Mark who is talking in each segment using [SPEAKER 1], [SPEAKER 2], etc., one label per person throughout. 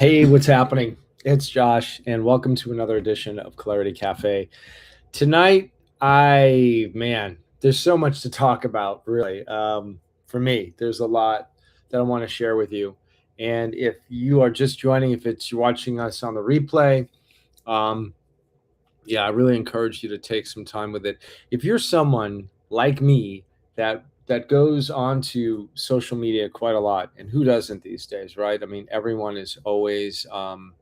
[SPEAKER 1] Hey, what's happening? It's Josh, and welcome to another edition of Clarity Café. Tonight, there's so much to talk about, really. For me, there's a lot that I want to share with you. And if you are just joining, if it's you're watching us on the replay, um, I really encourage you to take some time with it. If you're someone like me that goes onto social media quite a lot, and who doesn't these days, right? I mean, everyone is always, on.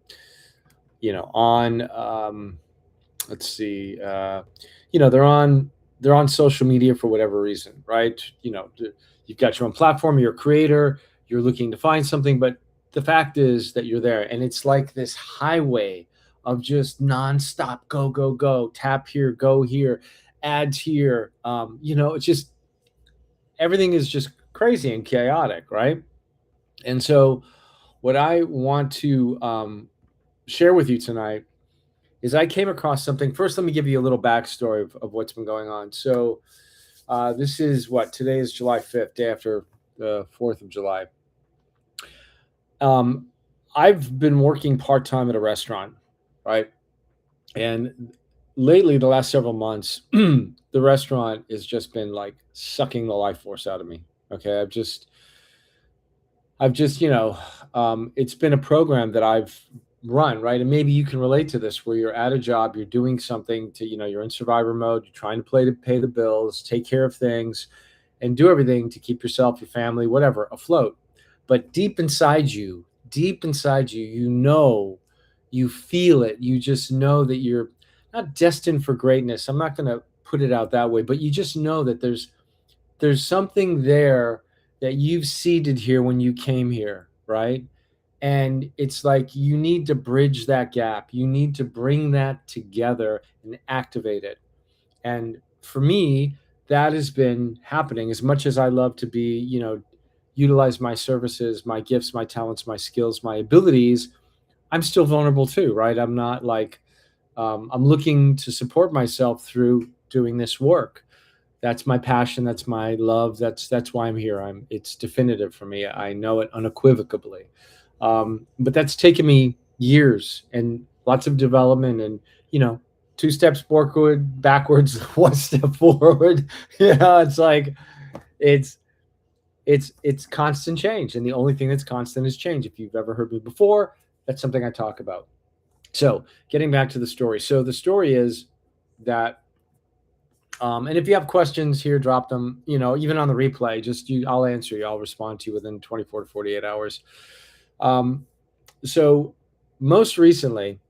[SPEAKER 1] Let's see, they're on social media for whatever reason, right? You've got your own platform, you're a creator, you're looking to find something, but the fact is that you're there, and it's like this highway of just nonstop go go go, tap here, go here, ads here. It's just everything is just crazy and chaotic, right? And so what I want to share with you tonight is I came across something. First, let me give you a little backstory of what's been going on. So this is today is July 5th, day after the 4th of July. I've been working part-time at a restaurant, right? And lately, the last several months, the restaurant has just been like sucking the life force out of me. Okay. It's been a program that I've run, right? And maybe you can relate to this, where you're at a job, you're doing something you're in survivor mode, you're trying to pay the bills, take care of things, and do everything to keep yourself, your family, whatever, afloat. But deep inside you, you feel it. You just know that you're not destined for greatness. I'm not going to put it out that way, but you just know that there's something there that you've seeded here when you came here, right? And it's like you need to bridge that gap. You need to bring that together and activate it. And for me, that has been happening. As much as I love to be, utilize my services, my gifts, my talents, my skills, my abilities, I'm still vulnerable too, right? I'm not like, I'm looking to support myself through doing this work. That's my passion. That's my love. That's why I'm here. It's definitive for me. I know it unequivocally. But that's taken me years and lots of development, and two steps backwards, one step forward. It's like it's it's constant change, and the only thing that's constant is change. If you've ever heard me before, that's something I talk about. So getting back to the story. So the story is that, and if you have questions here, drop them, even on the replay, I'll answer you. I'll respond to you within 24 to 48 hours. So most recently,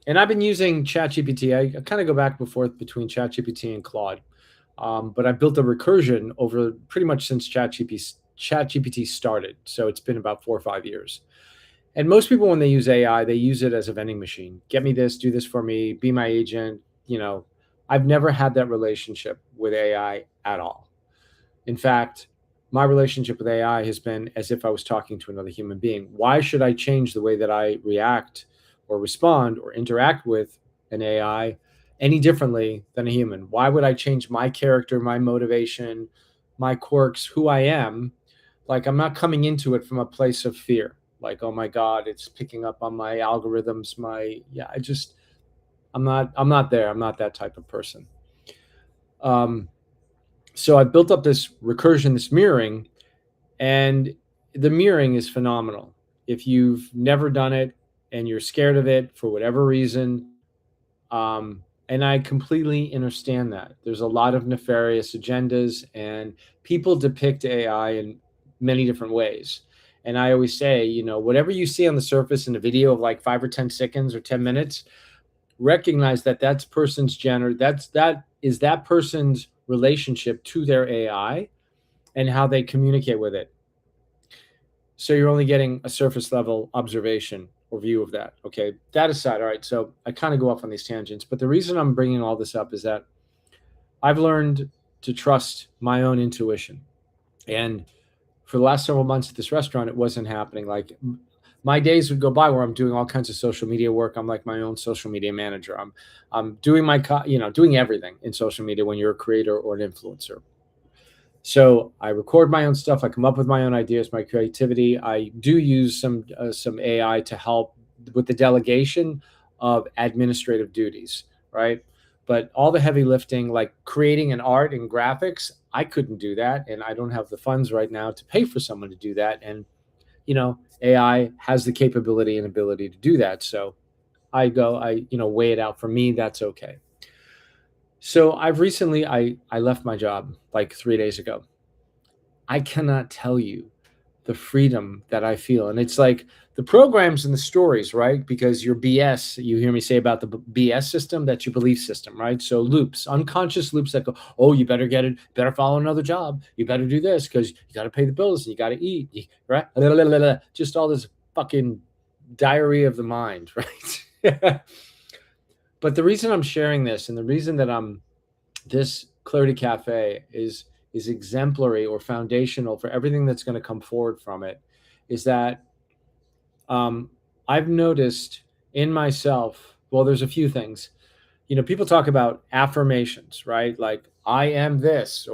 [SPEAKER 1] and I've been using ChatGPT. I kind of go back and forth between ChatGPT and Claude. But I built a recursion over pretty much since ChatGPT started. So it's been about 4 or 5 years. And most people, when they use AI, they use it as a vending machine. Get me this, do this for me, be my agent. I've never had that relationship with AI at all. In fact, my relationship with AI has been as if I was talking to another human being. Why should I change the way that I react or respond or interact with an AI any differently than a human? Why would I change my character, my motivation, my quirks, who I am? Like, I'm not coming into it from a place of fear. Like, oh my God, it's picking up on my algorithms. I'm not there. I'm not that type of person. So I built up this recursion, this mirroring, and the mirroring is phenomenal. If you've never done it and you're scared of it for whatever reason, and I completely understand that. There's a lot of nefarious agendas, and people depict AI in many different ways. And I always say, whatever you see on the surface in a video of like 5 or 10 seconds or 10 minutes, recognize that that's person's that is that person's relationship to their AI and how they communicate with it. So you're only getting a surface level observation or view of that. Okay. That aside. All right. So I kind of go off on these tangents, but the reason I'm bringing all this up is that I've learned to trust my own intuition. And for the last several months at this restaurant, it wasn't happening. Like, my days would go by where I'm doing all kinds of social media work. I'm like my own social media manager. I'm doing doing everything in social media when you're a creator or an influencer. So I record my own stuff. I come up with my own ideas, my creativity. I do use some AI to help with the delegation of administrative duties, right? But all the heavy lifting, like creating an art and graphics, I couldn't do that, and I don't have the funds right now to pay for someone to do that. And AI has the capability and ability to do that. So I weigh it out. For me, that's okay. So I've recently I left my job like 3 days ago. I cannot tell you the freedom that I feel. And it's like the programs and the stories, right? Because your BS, you hear me say about the BS system, that's your belief system, right? So loops, unconscious loops that go, oh, you better get it, better follow another job. You better do this because you got to pay the bills and you got to eat, right? Just all this fucking diarrhea of the mind, right? But the reason I'm sharing this and the reason that this Clarity Cafe is exemplary or foundational for everything that's going to come forward from it is that um, I've noticed in myself, well, there's a few things. People talk about affirmations, right? Like, I am this,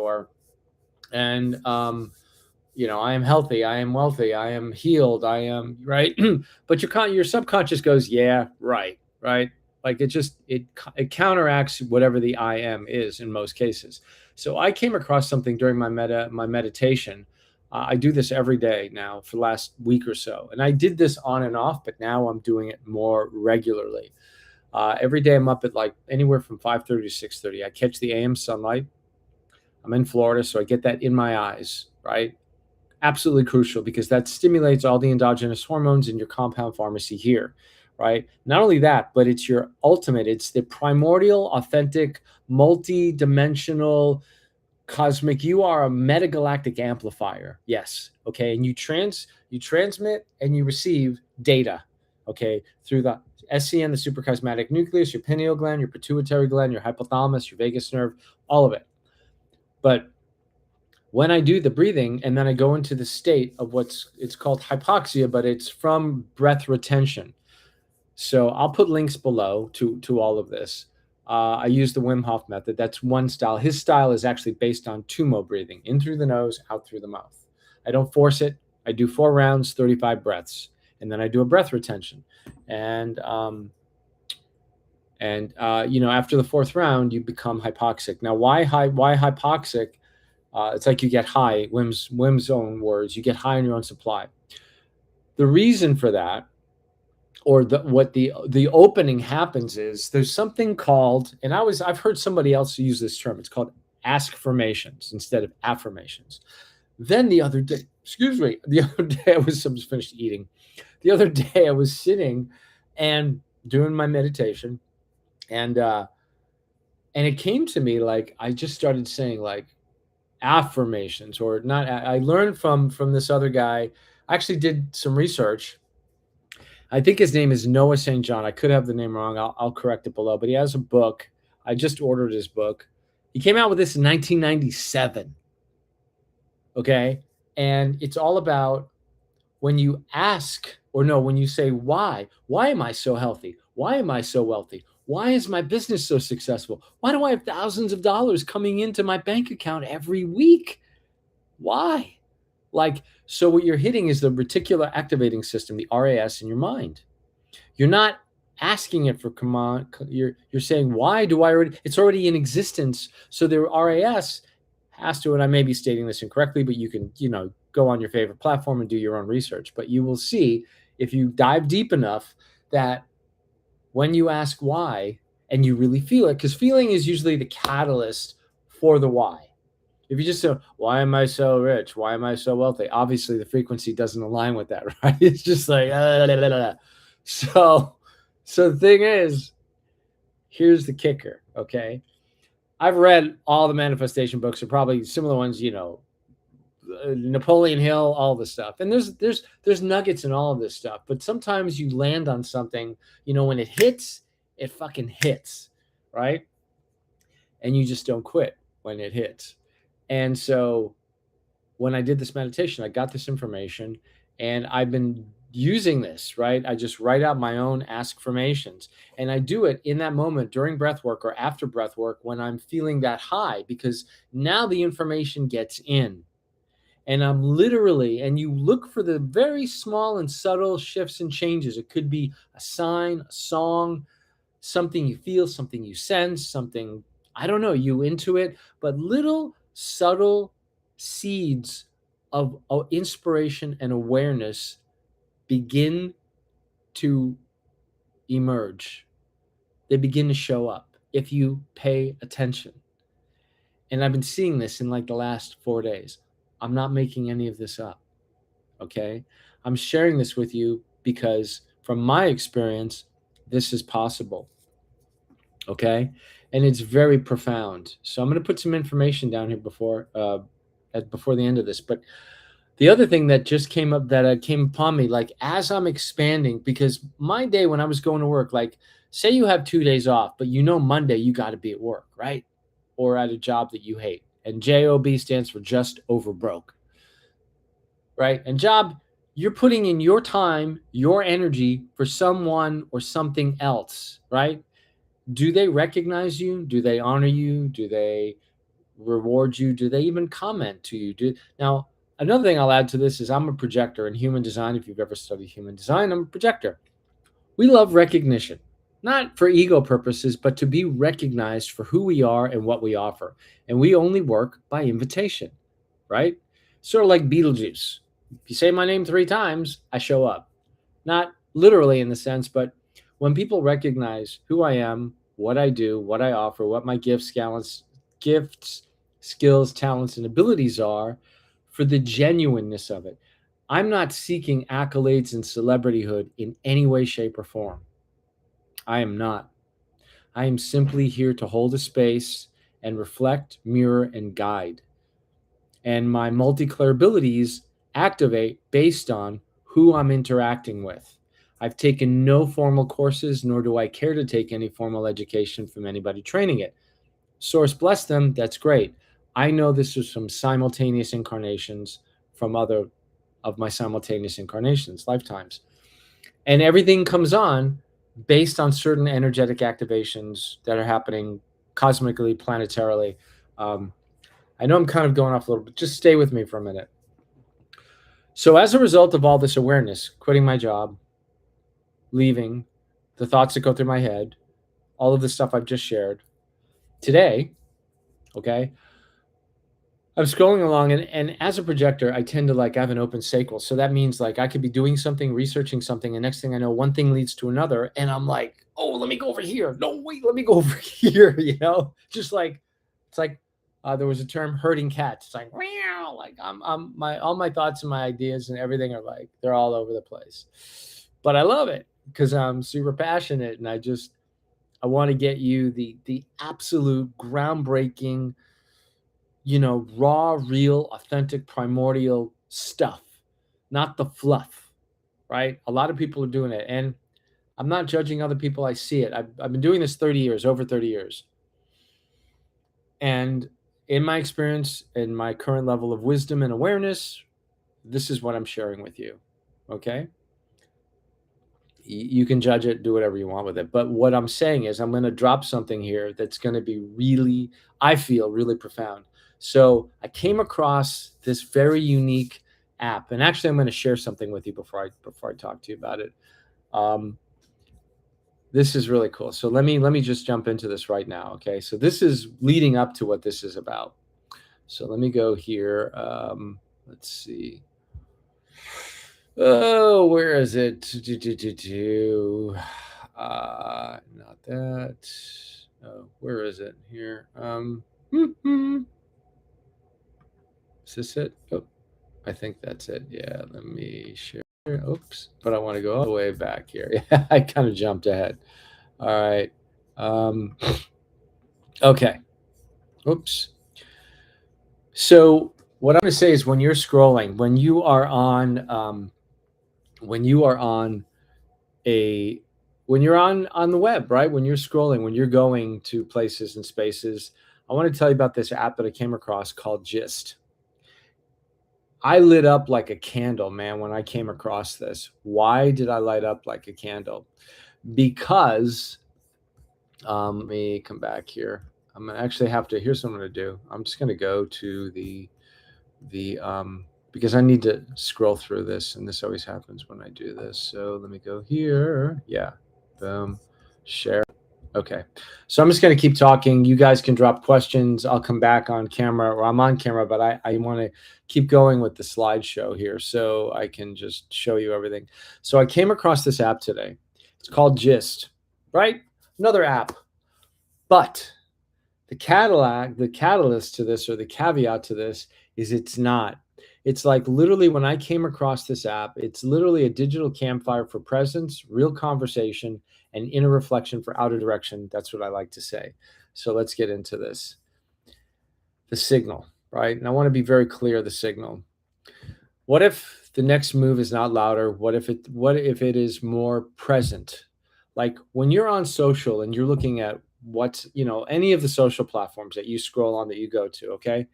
[SPEAKER 1] and I am healthy, I am wealthy, I am healed, I am right. But your subconscious goes, yeah, right, right. Like it counteracts whatever the I am is in most cases. So I came across something during my meditation. I do this every day now for the last week or so, and I did this on and off, but now I'm doing it more regularly. Every day I'm up at like anywhere from 5:30 to 6:30. I catch the AM sunlight. I'm in Florida, so I get that in my eyes, right? Absolutely crucial because that stimulates all the endogenous hormones in your compound pharmacy here, right? Not only that, but it's your ultimate, it's the primordial, authentic, multi-dimensional, cosmic. You are a metagalactic amplifier. Yes. Okay. And you transmit and you receive data, okay, through the SCN, the suprachiasmatic nucleus, your pineal gland, your pituitary gland, your hypothalamus, your vagus nerve, all of it. But when I do the breathing and then I go into the state of it's called hypoxia, but it's from breath retention. So I'll put links below to all of this. I use the Wim Hof method. That's one style. His style is actually based on tumo breathing, in through the nose, out through the mouth. I don't force it. I do 4 rounds, 35 breaths, and then I do a breath retention. And after the 4th round, you become hypoxic. Now, why hypoxic? It's like you get high. Wim's own words. You get high on your own supply. The reason for that, or the opening happens, is there's something called, and I've heard somebody else use this term. It's called askformations instead of affirmations. Then the other day, I was finished eating. The other day I was sitting and doing my meditation, and it came to me like I just started saying like affirmations, or not. I learned from this other guy. I actually did some research. I think his name is Noah St. John. I could have the name wrong. I'll correct it below. But he has a book. I just ordered his book. He came out with this in 1997. Okay. And it's all about when you ask, or no, when you say, why am I so healthy? Why am I so wealthy? Why is my business so successful? Why do I have thousands of dollars coming into my bank account every week? Why? Like, so what you're hitting is the reticular activating system, the RAS, in your mind. You're not asking it for command. You're saying, why do I already? It's already in existence. So the RAS has to, and I may be stating this incorrectly, but you can, go on your favorite platform and do your own research. But you will see, if you dive deep enough, that when you ask why and you really feel it, because feeling is usually the catalyst for the why. If you just say, why am I so rich? Why am I so wealthy? Obviously, the frequency doesn't align with that, right? It's just like, So the thing is, here's the kicker, okay? I've read all the manifestation books, or probably similar ones, Napoleon Hill, all this stuff. And there's nuggets in all of this stuff. But sometimes you land on something, when it hits, it fucking hits, right? And you just don't quit when it hits. And so when I did this meditation, I got this information, and I've been using this, right? I just write out my own affirmations, and I do it in that moment during breath work or after breath work when I'm feeling that high, because now the information gets in. And I'm literally, and you look for the very small and subtle shifts and changes. It could be a sign, a song, something you feel, something you sense, something, I don't know, you intuit, but little subtle seeds of inspiration and awareness begin to emerge. They begin to show up if you pay attention. And I've been seeing this in like the last 4 days. I'm not making any of this up. Okay. I'm sharing this with you because from my experience, this is possible. Okay. And it's very profound. So I'm going to put some information down here before the end of this. But the other thing that just came up, that came upon me, like as I'm expanding, because my day when I was going to work, like say you have 2 days off, but you know Monday you got to be at work, right? Or at a job that you hate. And JOB stands for just over broke, right? And job, you're putting in your time, your energy for someone or something else, right? Do they recognize you? Do they honor you? Do they reward you? Do they even comment to you? Now, another thing I'll add to this is I'm a projector in human design. If you've ever studied human design, I'm a projector. We love recognition, not for ego purposes, but to be recognized for who we are and what we offer. And we only work by invitation, right? Sort of like Beetlejuice. If you say my name 3 times, I show up. Not literally in the sense, but when people recognize who I am, what I do, what I offer, what my gifts, skills, talents, and abilities are, for the genuineness of it. I'm not seeking accolades and celebrityhood in any way, shape, or form. I am not. I am simply here to hold a space and reflect, mirror, and guide. And my multicolour abilities activate based on who I'm interacting with. I've taken no formal courses, nor do I care to take any formal education from anybody training it. Source bless them, that's great. I know this is from simultaneous incarnations from other of my simultaneous incarnations, lifetimes. And everything comes on based on certain energetic activations that are happening cosmically, planetarily. I know I'm kind of going off a little bit. Just stay with me for a minute. So as a result of all this awareness, quitting my job, leaving, the thoughts that go through my head, all of the stuff I've just shared, today, okay, I'm scrolling along, and as a projector, I tend to like have an open sacral. So that means like I could be doing something, researching something, and next thing I know, one thing leads to another, and I'm like, oh, let me go over here. No, wait, let me go over here. Just like it's like there was a term, herding cats. It's like meow. Like I'm my all my thoughts and my ideas and everything are like they're all over the place, but I love it because I'm super passionate, and I want to get you the absolute groundbreaking, raw, real, authentic, primordial stuff, not the fluff, right? A lot of people are doing it. And I'm not judging other people. I see it. I've been doing this 30 years, over 30 years. And in my experience, in my current level of wisdom and awareness, this is what I'm sharing with you. Okay. You can judge it, do whatever you want with it. But what I'm saying is, I'm going to drop something here that's going to be really, I feel, really profound. So I came across this very unique app, and actually, I'm going to share something with you before I talk to you about it. This is really cool. So let me just jump into this right now. Okay, so this is leading up to what this is about. So let me go here. Let's see. Oh, where is it? Not that. Oh, where is it? Here. Is this it? Oh, I think that's it. Yeah, let me share. Oops, but I want to go all the way back here. Yeah, I kind of jumped ahead. All right. Okay. Oops. So what I'm going to say is, when you're scrolling, when you are on the web, right? When you're scrolling, when you're going to places and spaces, I want to tell you about this app that I came across called Gist. I lit up like a candle, man, when I came across this. Why did I light up like a candle? Because let me come back here. I'm gonna actually have to. Here's what I'm gonna do. I'm just gonna go to the because I need to scroll through this, and this always happens when I do this. So let me go here. Yeah, boom, share. Okay, so I'm just gonna keep talking. You guys can drop questions. I'll come back on camera, or I'm on camera, but I want to keep going with the slideshow here, so I can just show you everything. So I came across this app today. It's called Gist, right? Another app, but the catalyst to this, or the caveat to this, is it's not. It's like literally when I came across this app, it's literally a digital campfire for presence, real conversation, and inner reflection for outer direction. That's what I like to say. So let's get into this. The signal, right? And I want to be very clear, the signal. What if the next move is not louder? What if it is more present? Like when you're on social and you're looking at what's, any of the social platforms that you scroll on, that you go to, okay?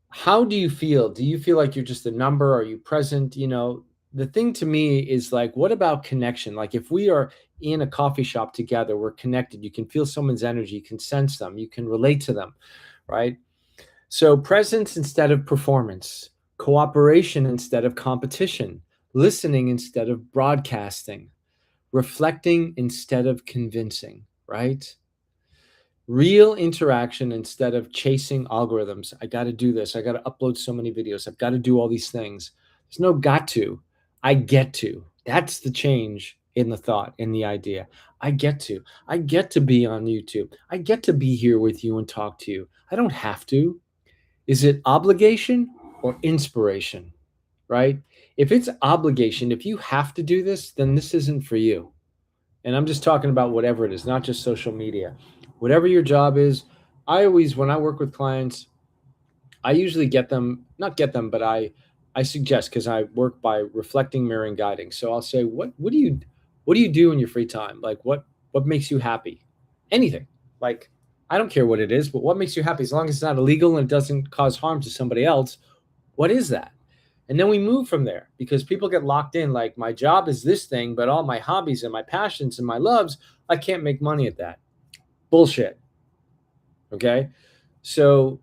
[SPEAKER 1] How do you feel? Do you feel like you're just a number? Are you present? The thing to me is like, what about connection? Like if we are in a coffee shop together, we're connected. You can feel someone's energy, you can sense them, you can relate to them, right? So presence instead of performance, cooperation instead of competition, listening instead of broadcasting, reflecting instead of convincing, right? Real interaction instead of chasing algorithms. I got to do this. I got to upload so many videos. I've got to do all these things. There's no got to. I get to. That's the change in the thought, in the idea. I get to. I get to be on YouTube. I get to be here with you and talk to you. I don't have to. Is it obligation or inspiration? Right? If it's obligation, if you have to do this, then this isn't for you. And I'm just talking about whatever it is, not just social media. Whatever your job is, when I work with clients, I usually not get them, but I suggest, because I work by reflecting, mirroring, guiding. So I'll say, what do you do in your free time? Like what makes you happy? Anything. Like I don't care what it is, but what makes you happy, as long as it's not illegal and it doesn't cause harm to somebody else. What is that? And then we move from there, because people get locked in like, my job is this thing, but all my hobbies and my passions and my loves, I can't make money at that. Bullshit. Okay. So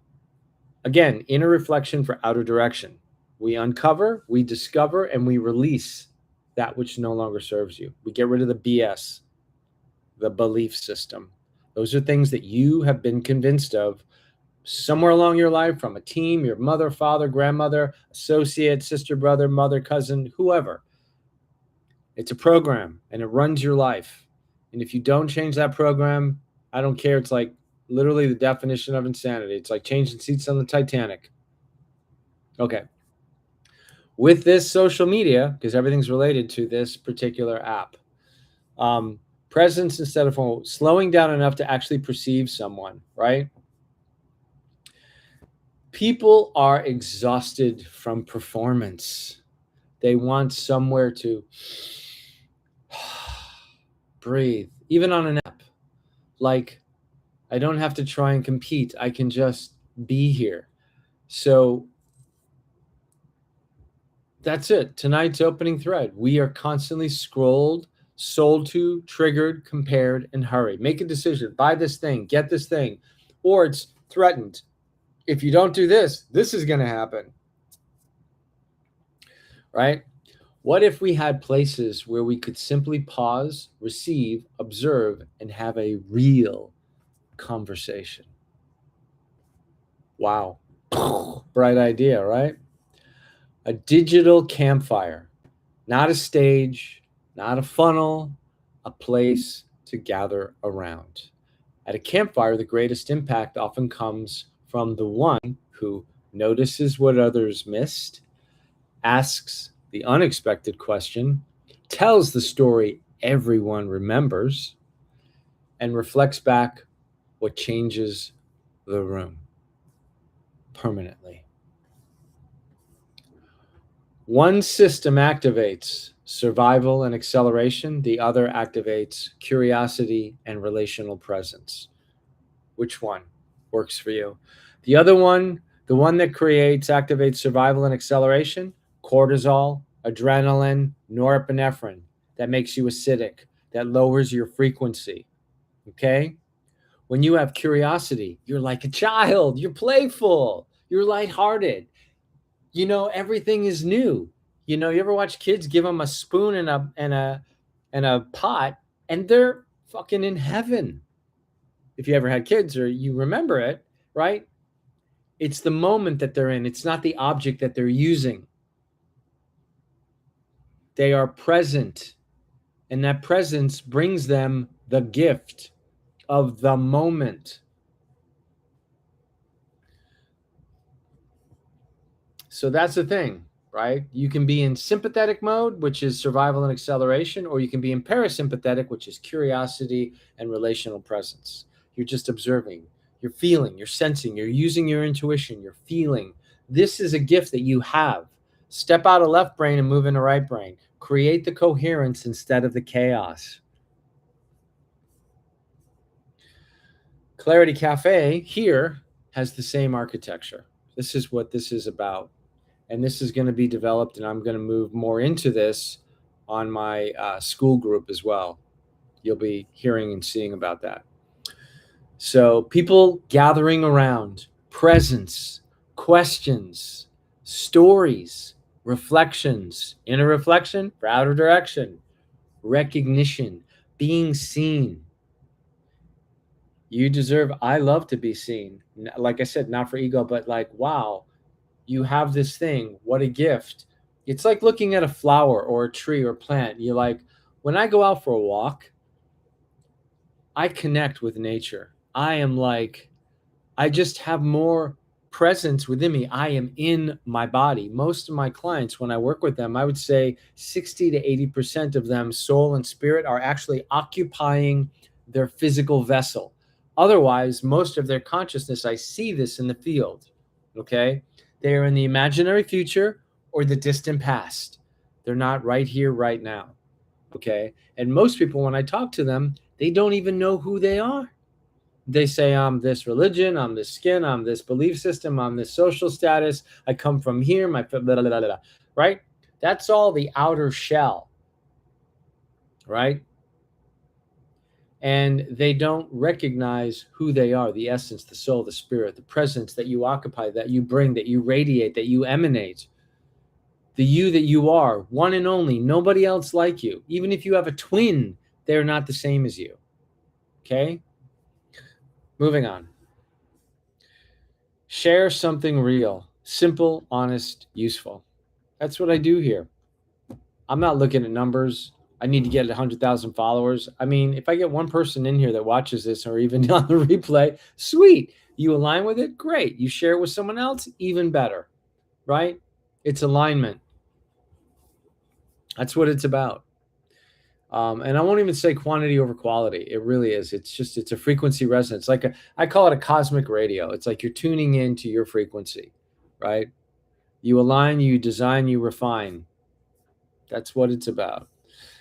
[SPEAKER 1] again, inner reflection for outer direction. We uncover, we discover, and we release that which no longer serves you. We get rid of the BS, the belief system. Those are things that you have been convinced of somewhere along your life, from a team, your mother, father, grandmother, associate, sister, brother, mother, cousin, whoever. It's a program and it runs your life. And if you don't change that program, I don't care. It's like literally the definition of insanity. It's like changing seats on the Titanic. Okay. With this social media, because everything's related to this particular app, presence instead of slowing down enough to actually perceive someone, right? People are exhausted from performance. They want somewhere to breathe, even on an app. Like, I don't have to try and compete. I can just be here. So that's it. Tonight's opening thread. We are constantly scrolled, sold to, triggered, compared, and hurried. Make a decision. Buy this thing, get this thing, or it's threatened. If you don't do this, this is going to happen. Right? What if we had places where we could simply pause, receive, observe, and have a real conversation? Wow. Bright idea, right? A digital campfire, not a stage, not a funnel, a place to gather around. At a campfire, the greatest impact often comes from the one who notices what others missed, asks the unexpected question, tells the story everyone remembers, and reflects back what changes the room permanently. One system activates survival and acceleration, the other activates curiosity and relational presence. Which one works for you? The other one The one that activates survival and acceleration, cortisol, adrenaline, norepinephrine, that makes you acidic, that lowers your frequency. Okay? When you have curiosity, you're like a child, you're playful, you're lighthearted. Everything is new. You ever watch kids give them a spoon and a pot, and they're fucking in heaven. If you ever had kids or you remember it, right? It's the moment that they're in. It's not the object that they're using. They are present, and that presence brings them the gift of the moment. So that's the thing, right? You can be in sympathetic mode, which is survival and acceleration, or you can be in parasympathetic, which is curiosity and relational presence. You're just observing, you're feeling, you're sensing, you're using your intuition, you're feeling. This is a gift that you have. Step out of left brain and move into right brain. Create the coherence instead of the chaos. Clarity Café here has the same architecture. This is what this is about. And this is going to be developed, and I'm going to move more into this on my school group as well. You'll be hearing and seeing about that. So people gathering around, presence, questions, stories, reflections, inner reflection for outer direction, recognition, being seen. You deserve, I love to be seen. Like I said, not for ego, but like, wow, you have this thing. What a gift. It's like looking at a flower or a tree or plant. You're like, when I go out for a walk, I connect with nature. I just have more presence within me. I am in my body. Most of my clients, when I work with them, I would say 60 to 80% of them, soul and spirit, are actually occupying their physical vessel. Otherwise, most of their consciousness, I see this in the field. Okay. They are in the imaginary future or the distant past. They're not right here, right now. Okay. And most people, when I talk to them, they don't even know who they are. They say, I'm this religion, I'm this skin, I'm this belief system, I'm this social status, I come from here, my blah, blah, blah, blah, right? That's all the outer shell, right? And they don't recognize who they are, the essence, the soul, the spirit, the presence that you occupy, that you bring, that you radiate, that you emanate. The you that you are, one and only, nobody else like you. Even if you have a twin, they're not the same as you. Okay? Moving on. Share something real, simple, honest, useful. That's what I do here. I'm not looking at numbers. I need to get 100,000 followers. I mean, if I get one person in here that watches this or even on the replay, sweet. You align with it? Great. You share it with someone else? Even better, right? It's alignment. That's what it's about. And I won't even say quantity over quality. It really is. It's a frequency resonance. I call it a cosmic radio. It's like you're tuning into your frequency, right? You align, you design, you refine. That's what it's about.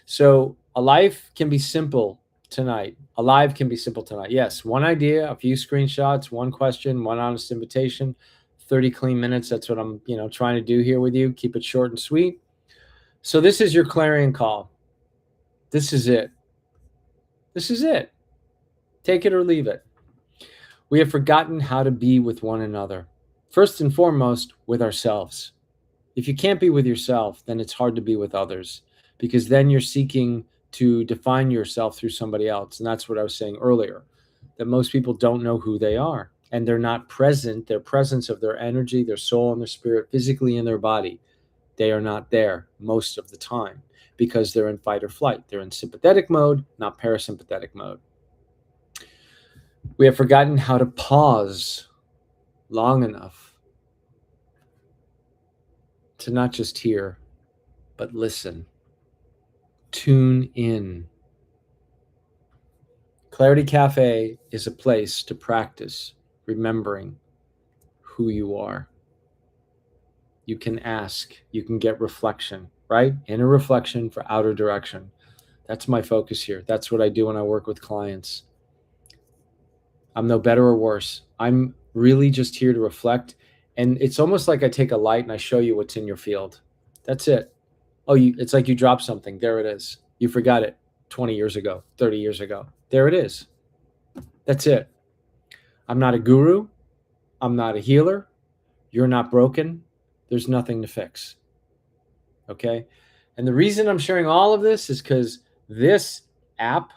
[SPEAKER 1] So a life can be simple tonight. Alive can be simple tonight. Yes, one idea, a few screenshots, one question, one honest invitation, 30 clean minutes. That's what I'm, trying to do here with you. Keep it short and sweet. So this is your clarion call. This is it. This is it. Take it or leave it. We have forgotten how to be with one another. First and foremost, with ourselves. If you can't be with yourself, then it's hard to be with others, because then you're seeking to define yourself through somebody else. And that's what I was saying earlier, that most people don't know who they are, and they're not present. Their presence of their energy, their soul, and their spirit physically in their body, they are not there most of the time because they're in fight or flight. They're in sympathetic mode, not parasympathetic mode. We have forgotten how to pause long enough to not just hear, but listen. Tune in. Clarity Café is a place to practice remembering who you are. You can ask, you can get reflection, right? Inner reflection for outer direction. That's my focus here. That's what I do when I work with clients. I'm no better or worse. I'm really just here to reflect And it's almost like I take a light and I show you what's in your field. That's it. Oh, it's like you drop something. There it is. You forgot it 20 years ago, 30 years ago. There it is. That's it. I'm not a guru. I'm not a healer. You're not broken. There's nothing to fix. Okay. And the reason I'm sharing all of this is because this app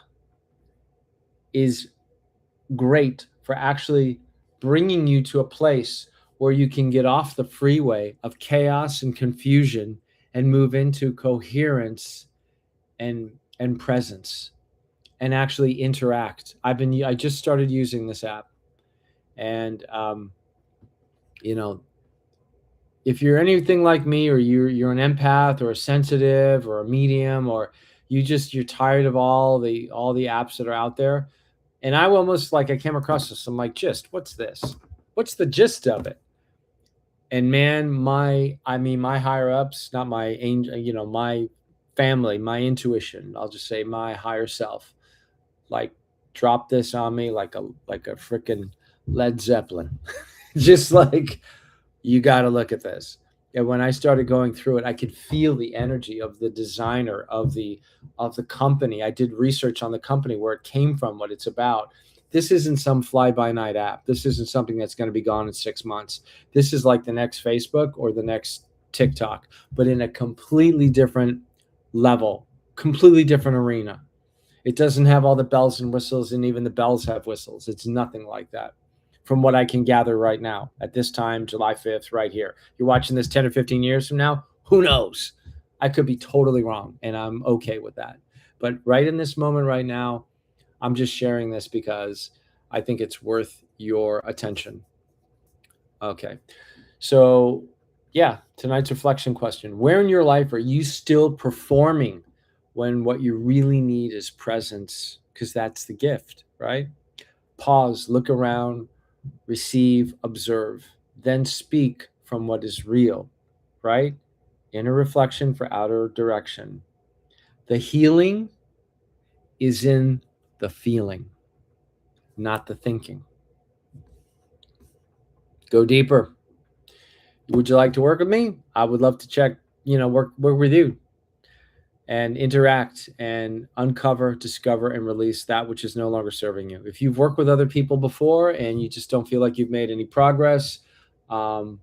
[SPEAKER 1] is great for actually bringing you to a place where you can get off the freeway of chaos and confusion and move into coherence and presence and actually interact. I just started using this app, and you know, if you're anything like me, or you're an empath or a sensitive or a medium, or you're tired of all the apps that are out there. And I almost like I came across this. I'm like, what's this? What's the gist of it? And man, my higher ups, not my angel, my family, my intuition, I'll just say my higher self, like dropped this on me like a freaking Led Zeppelin. Just like, you got to look at this. And when I started going through it, I could feel the energy of the designer of the company. I did research on the company, where it came from, what it's about. This isn't some fly by night app. This isn't something that's going to be gone in 6 months. This is like the next Facebook or the next TikTok, but in a completely different level, completely different arena. It doesn't have all the bells and whistles, and even the bells have whistles. It's nothing like that, from what I can gather right now at this time, July 5th, right here. You're watching this 10 or 15 years from now, who knows? I could be totally wrong, and I'm okay with that. But right in this moment right now, I'm just sharing this because I think it's worth your attention. Okay. So, yeah, tonight's reflection question: where in your life are you still performing when what you really need is presence? Because that's the gift, right? Pause, look around, receive, observe, then speak from what is real, right? Inner reflection for outer direction. The healing is in the feeling, not the thinking. Go deeper. Would you like to work with me? I would love to work with you and interact and uncover, discover, and release that which is no longer serving you. If you've worked with other people before and you just don't feel like you've made any progress, um,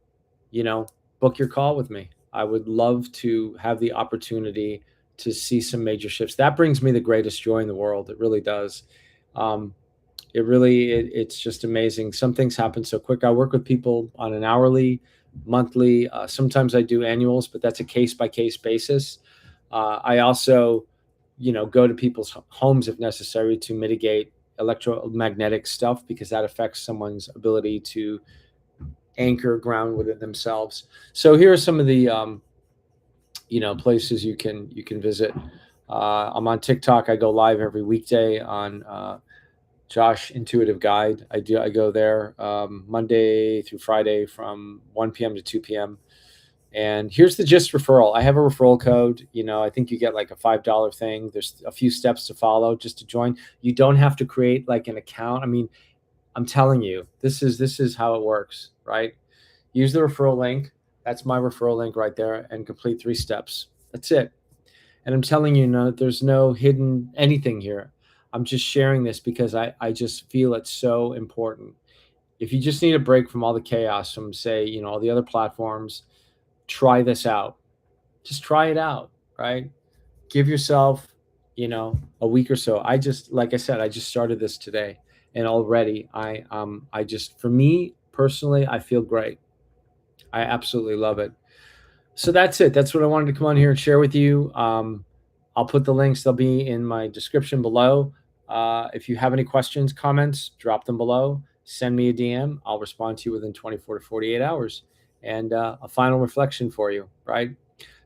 [SPEAKER 1] book your call with me. I would love to have the opportunity to see some major shifts. That brings me the greatest joy in the world. It really does. It's just amazing. Some things happen so quick. I work with people on an hourly, monthly, sometimes I do annuals, but that's a case by case basis. I also, go to people's homes if necessary to mitigate electromagnetic stuff, because that affects someone's ability to anchor ground within themselves. So here are some of the places you can visit. I'm on TikTok. I go live every weekday on Josh Intuitive Guide. I go there Monday through Friday from 1 p.m. to 2 p.m. And here's the gist: referral. I have a referral code. I think you get like a $5 thing. There's a few steps to follow just to join. You don't have to create like an account. I mean, I'm telling you, this is how it works, right? Use the referral link. That's my referral link right there, and complete 3 steps. That's it. And I'm telling you, there's no hidden anything here. I'm just sharing this because I just feel it's so important. If you just need a break from all the chaos from, say, all the other platforms, try this out. Just try it out, right? Give yourself, a week or so. Like I said, I just started this today, and already I just, for me personally, I feel great. I absolutely love it. So that's it. That's what I wanted to come on here and share with you. I'll put the links. They'll be in my description below. If you have any questions, comments, drop them below. Send me a DM. I'll respond to you within 24 to 48 hours. And a final reflection for you, right?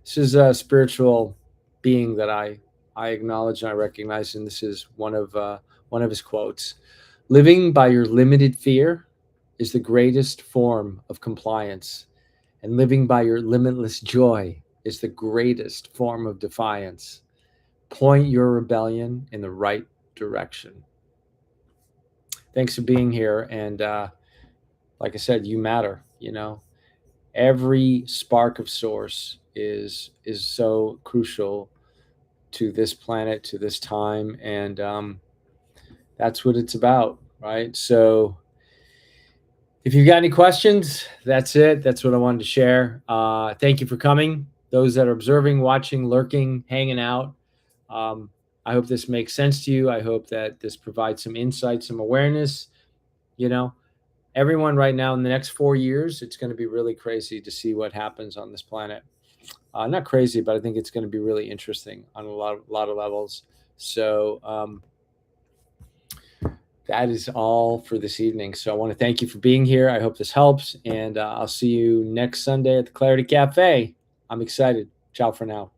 [SPEAKER 1] This is a spiritual being that I acknowledge and I recognize, and this is one of his quotes: "Living by your limited fear is the greatest form of compliance, and living by your limitless joy is the greatest form of defiance. Point your rebellion in the right direction." Thanks for being here. And like I said, you matter, every spark of source is so crucial to this planet, to this time, and that's what it's about, right? So if you've got any questions, that's it. That's what I wanted to share. Thank you for coming. Those that are observing, watching, lurking, hanging out. I hope this makes sense to you. I hope that this provides some insight, some awareness. You know, everyone right now in the next 4 years, it's going to be really crazy to see what happens on this planet. Not crazy, but I think it's going to be really interesting on a lot of levels. So that is all for this evening. So I want to thank you for being here. I hope this helps, and I'll see you next Sunday at the Clarity Café. I'm excited. Ciao for now.